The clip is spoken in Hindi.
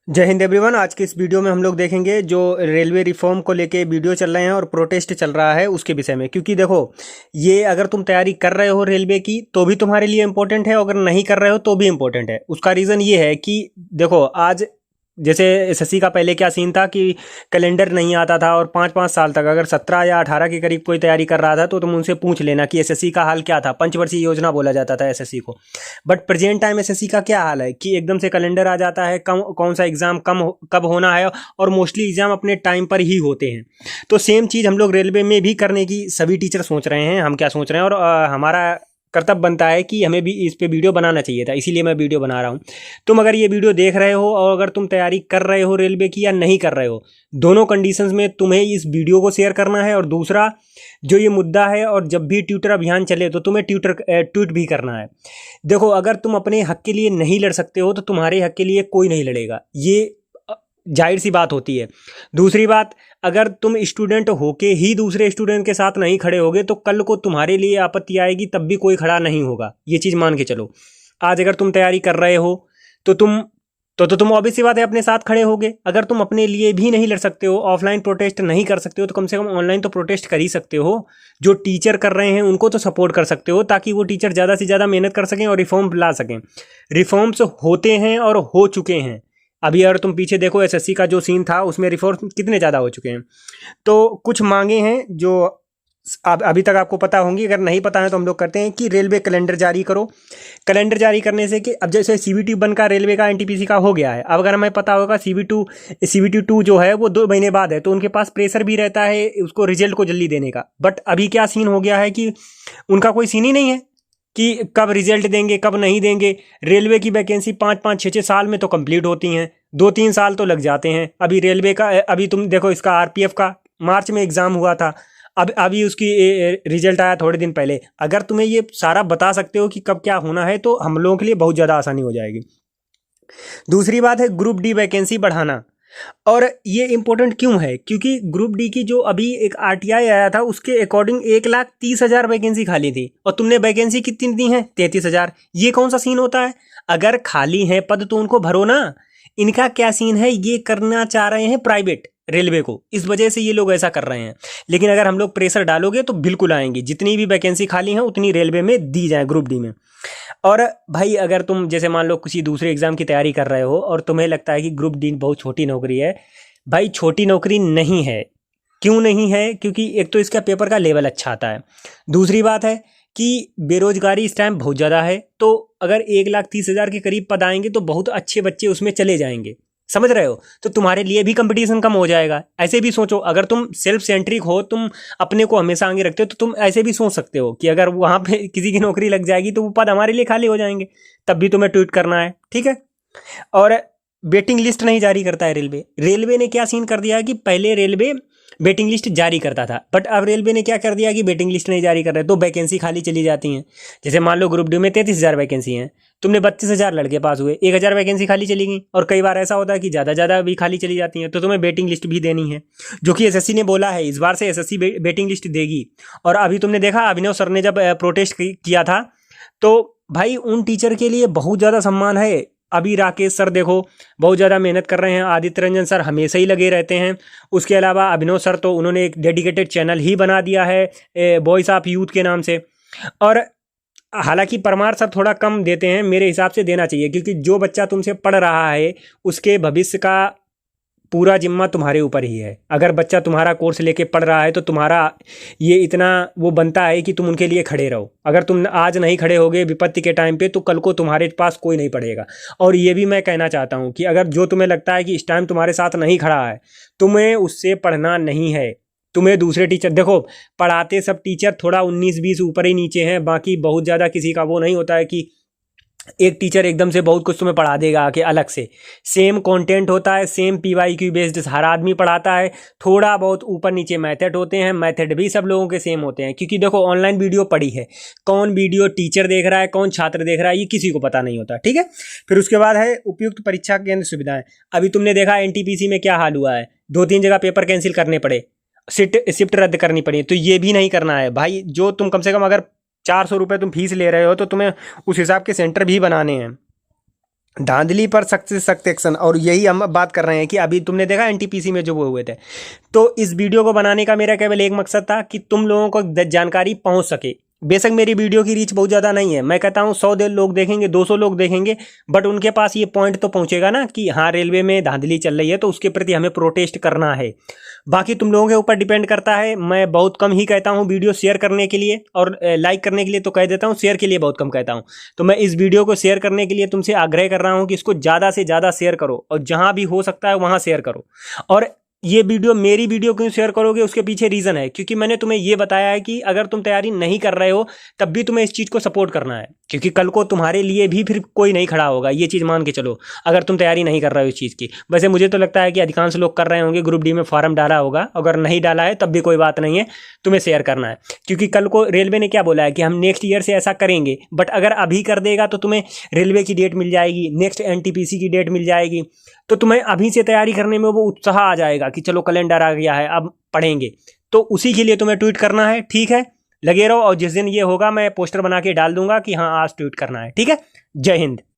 जय हिंद एवरीवन। आज के इस वीडियो में हम लोग देखेंगे जो रेलवे रिफॉर्म को लेके वीडियो चल रहे हैं और प्रोटेस्ट चल रहा है उसके विषय में। क्योंकि देखो, ये अगर तुम तैयारी कर रहे हो रेलवे की तो भी तुम्हारे लिए इम्पोर्टेंट है, अगर नहीं कर रहे हो तो भी इम्पोर्टेंट है। उसका रीज़न ये है कि देखो, आज जैसे एसएससी का पहले क्या सीन था कि कैलेंडर नहीं आता था और 5-5 साल तक अगर 17 या 18 के करीब कोई तैयारी कर रहा था तो तुम उनसे पूछ लेना कि एसएससी का हाल क्या था। पंचवर्षीय योजना बोला जाता था एसएससी को। बट प्रेजेंट टाइम एसएससी का क्या हाल है कि एकदम से कैलेंडर आ जाता है, कौन सा एग्जाम कब होना है, और मोस्टली एग्जाम अपने टाइम पर ही होते हैं। तो सेम चीज़ हम लोग रेलवे में भी करने की सभी टीचर सोच रहे हैं। हम क्या सोच रहे हैं, और हमारा कर्तव्य बनता है कि हमें भी इस पे वीडियो बनाना चाहिए था, इसीलिए मैं वीडियो बना रहा हूँ। तुम अगर ये वीडियो देख रहे हो और अगर तुम तैयारी कर रहे हो रेलवे की या नहीं कर रहे हो, दोनों कंडीशंस में तुम्हें इस वीडियो को शेयर करना है। और दूसरा, जो ये मुद्दा है, और जब भी ट्विटर अभियान चले तो तुम्हें ट्वीट भी करना है। देखो, अगर तुम अपने हक के लिए नहीं लड़ सकते हो तो तुम्हारे हक के लिए कोई नहीं लड़ेगा, ये जाहिर सी बात होती है। दूसरी बात, अगर तुम स्टूडेंट होके ही दूसरे स्टूडेंट के साथ नहीं खड़े होगे तो कल को तुम्हारे लिए आपत्ति आएगी, तब भी कोई खड़ा नहीं होगा। ये चीज़ मान के चलो। आज अगर तुम तैयारी कर रहे हो तो तुम ऑब्वियस सी बात है अपने साथ खड़े होगे। अगर तुम अपने लिए भी नहीं लड़ सकते हो, ऑफलाइन प्रोटेस्ट नहीं कर सकते हो, तो कम से कम ऑनलाइन तो प्रोटेस्ट कर ही सकते हो। जो टीचर कर रहे हैं उनको तो सपोर्ट कर सकते हो, ताकि वो टीचर ज़्यादा से ज़्यादा मेहनत कर सकें और रिफॉर्म ला सकें। रिफॉर्म्स होते हैं और हो चुके हैं। अभी अगर तुम पीछे देखो, एसएससी का जो सीन था उसमें रिफॉर्म कितने ज़्यादा हो चुके हैं। तो कुछ मांगे हैं जो अभी तक आपको पता होंगी, अगर नहीं पता है तो हम लोग करते हैं कि रेलवे कैलेंडर जारी करो। कैलेंडर जारी करने से कि अब जैसे सीबीटी 1 का रेलवे का एनटीपीसी का हो गया है, अब अगर हमें पता होगा सीबीटी 2 जो है वो 2 महीने बाद है, तो उनके पास प्रेशर भी रहता है उसको रिजल्ट को जल्दी देने का। बट अभी क्या सीन हो गया है कि उनका कोई सीन ही नहीं है कि कब रिजल्ट देंगे कब नहीं देंगे। रेलवे की वैकेंसी 5-5, 6-6 साल में तो कंप्लीट होती हैं, 2-3 साल तो लग जाते हैं। अभी रेलवे का, अभी तुम देखो, इसका आरपीएफ का मार्च में एग्ज़ाम हुआ था, अब अभी उसकी रिजल्ट आया थोड़े दिन पहले। अगर तुम्हें ये सारा बता सकते हो कि कब क्या होना है तो हम लोगों के लिए बहुत ज़्यादा आसानी हो जाएगी। दूसरी बात है ग्रुप डी वैकेंसी बढ़ाना। और ये इम्पोर्टेंट क्यों है? क्योंकि ग्रुप डी की जो अभी एक आरटीआई आया था उसके अकॉर्डिंग 1,30,000 वैकेंसी खाली थी, और तुमने वैकेंसी कितनी दी है? 33,000। ये कौन सा सीन होता है? अगर खाली है पद तो उनको भरो ना। इनका क्या सीन है, ये करना चाह रहे हैं प्राइवेट रेलवे को, इस वजह से ये लोग ऐसा कर रहे हैं। लेकिन अगर हम लोग प्रेशर डालोगे तो बिल्कुल आएंगी, जितनी भी वैकेंसी खाली है उतनी रेलवे में दी जाए, ग्रुप डी में। और भाई, अगर तुम जैसे मान लो किसी दूसरे एग्जाम की तैयारी कर रहे हो और तुम्हें लगता है कि ग्रुप डी बहुत छोटी नौकरी है, भाई छोटी नौकरी नहीं है। क्यों नहीं है? क्योंकि एक तो इसका पेपर का लेवल अच्छा आता है, दूसरी बात है कि बेरोजगारी इस टाइम बहुत ज़्यादा है। तो अगर 1,30,000 के करीब पद आएंगे तो बहुत अच्छे बच्चे उसमें चले जाएंगे, समझ रहे हो? तो तुम्हारे लिए भी कंपटीशन कम हो जाएगा। ऐसे भी सोचो, अगर तुम सेल्फ सेंट्रिक हो, तुम अपने को हमेशा आगे रखते हो, तो तुम ऐसे भी सोच सकते हो कि अगर वहाँ पे किसी की नौकरी लग जाएगी तो वो पद हमारे लिए खाली हो जाएंगे, तब भी तुम्हें ट्वीट करना है, ठीक है? और वेटिंग लिस्ट नहीं जारी करता है रेलवे। रेलवे ने क्या सीन कर दिया है कि पहले रेलवे वेटिंग लिस्ट जारी करता था, बट अब रेलवे ने क्या कर दिया कि वेटिंग लिस्ट नहीं जारी कर रहे, तो वैकेंसी खाली चली जाती हैं। जैसे मान लो ग्रुप डी में 33,000 वैकेंसी हैं, तुमने 32,000 लड़के पास हुए, 1,000 वैकेंसी खाली चली गई। और कई बार ऐसा होता है कि ज़्यादा भी खाली चली जाती हैं, तो तुम्हें वेटिंग लिस्ट भी देनी है, जो कि एसएससी ने बोला है इस बार से एसएससी वेटिंग लिस्ट देगी। और अभी तुमने देखा, अभिनव सर ने जब प्रोटेस्ट किया था तो भाई उन टीचर के लिए बहुत ज़्यादा सम्मान है। अभी राकेश सर देखो बहुत ज़्यादा मेहनत कर रहे हैं, आदित्य रंजन सर हमेशा ही लगे रहते हैं। उसके अलावा अभिनव सर तो उन्होंने एक डेडिकेटेड चैनल ही बना दिया है वॉइस ऑफ यूथ के नाम से। और हालांकि परमार सर थोड़ा कम देते हैं, मेरे हिसाब से देना चाहिए, क्योंकि जो बच्चा तुमसे पढ़ रहा है उसके भविष्य का पूरा जिम्मा तुम्हारे ऊपर ही है। अगर बच्चा तुम्हारा कोर्स लेके पढ़ रहा है तो तुम्हारा ये इतना वो बनता है कि तुम उनके लिए खड़े रहो। अगर तुम आज नहीं खड़े होगे विपत्ति के टाइम पे, तो कल को तुम्हारे पास कोई नहीं पढ़ेगा। और ये भी मैं कहना चाहता हूँ कि अगर जो तुम्हें लगता है कि इस टाइम तुम्हारे साथ नहीं खड़ा है, तुम्हें उससे पढ़ना नहीं है। तुम्हें दूसरे टीचर देखो, पढ़ाते सब टीचर थोड़ा 19-20 ऊपर ही नीचे हैं, बाकी बहुत ज़्यादा किसी का वो नहीं होता है कि एक टीचर एकदम से बहुत कुछ तुम्हें पढ़ा देगा आके अलग से। सेम कंटेंट होता है, सेम पीवाईक्यू बेस्ड हर आदमी पढ़ाता है। थोड़ा बहुत ऊपर नीचे मेथड होते हैं, मेथड भी सब लोगों के सेम होते हैं। क्योंकि देखो, ऑनलाइन वीडियो पड़ी है, कौन वीडियो टीचर देख रहा है कौन छात्र देख रहा है ये किसी को पता नहीं होता, ठीक है? फिर उसके बाद है उपयुक्त परीक्षा केंद्र सुविधाएं। अभी तुमने देखा एनटीपीसी में क्या हाल हुआ है, 2-3 जगह पेपर कैंसिल करने पड़े, शिफ्ट रद्द करनी पड़ी। तो ये भी नहीं करना है भाई। जो तुम कम से कम अगर 400 रुपये तुम फीस ले रहे हो तो तुम्हें उस हिसाब के सेंटर भी बनाने हैं। धांधली पर सख्त से सख्त एक्शन। और यही हम बात कर रहे हैं कि अभी तुमने देखा एनटीपीसी में जो वो हुए थे। तो इस वीडियो को बनाने का मेरा केवल एक मकसद था कि तुम लोगों को जानकारी पहुंच सके। बेशक मेरी वीडियो की रीच बहुत ज़्यादा नहीं है, मैं कहता हूँ 100 लोग देखेंगे, 200 लोग देखेंगे, बट उनके पास ये पॉइंट तो पहुंचेगा ना कि हाँ रेलवे में धांधली चल रही है, तो उसके प्रति हमें प्रोटेस्ट करना है। बाकी तुम लोगों के ऊपर डिपेंड करता है। मैं बहुत कम ही कहता हूँ वीडियो शेयर करने के लिए और लाइक करने के लिए तो कह देता हूँ, शेयर के लिए बहुत कम कहता हूँ। तो मैं इस वीडियो को शेयर करने के लिए तुमसे आग्रह कर रहा हूँ कि इसको ज़्यादा से ज़्यादा शेयर करो और जहाँ भी हो सकता है वहाँ शेयर करो। और ये वीडियो, मेरी वीडियो क्यों शेयर करोगे, उसके पीछे रीज़न है, क्योंकि मैंने तुम्हें ये बताया है कि अगर तुम तैयारी नहीं कर रहे हो तब भी तुम्हें इस चीज़ को सपोर्ट करना है, क्योंकि कल को तुम्हारे लिए भी फिर कोई नहीं खड़ा होगा, ये चीज़ मान के चलो। अगर तुम तैयारी नहीं कर रहे हो इस चीज़ की, वैसे मुझे तो लगता है कि अधिकांश लोग कर रहे होंगे, ग्रुप डी में फॉर्म डाला होगा, अगर नहीं डाला है तब भी कोई बात नहीं है, तुम्हें शेयर करना है। क्योंकि कल को रेलवे ने क्या बोला है कि हम नेक्स्ट ईयर से ऐसा करेंगे, बट अगर अभी कर देगा तो तुम्हें रेलवे की डेट मिल जाएगी, नेक्स्ट एनटीपीसी की डेट मिल जाएगी, तो तुम्हें अभी से तैयारी करने में वो उत्साह आ जाएगा कि चलो कैलेंडर आ गया है अब पढ़ेंगे। तो उसी के लिए तुम्हें ट्वीट करना है, ठीक है। लगे रहो, और जिस दिन ये होगा मैं पोस्टर बना के डाल दूंगा कि हाँ आज ट्वीट करना है, ठीक है। जय हिंद।